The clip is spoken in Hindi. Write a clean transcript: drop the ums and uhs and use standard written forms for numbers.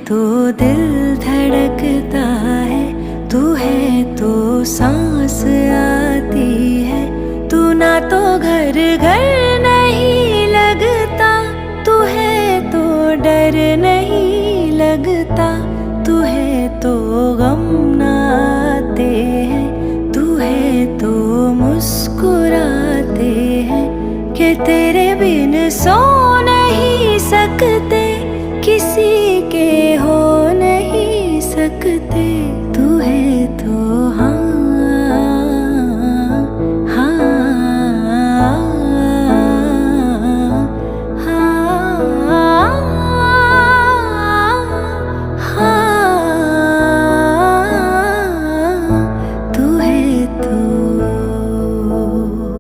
तो दिल धड़कता है, तू है तो सांस आती है। तू ना तो घर घर नहीं लगता, तू है तो डर नहीं लगता। तू है तो गम ना आते हैं, तू है तो मुस्कुराते हैं कि तेरे बिन सो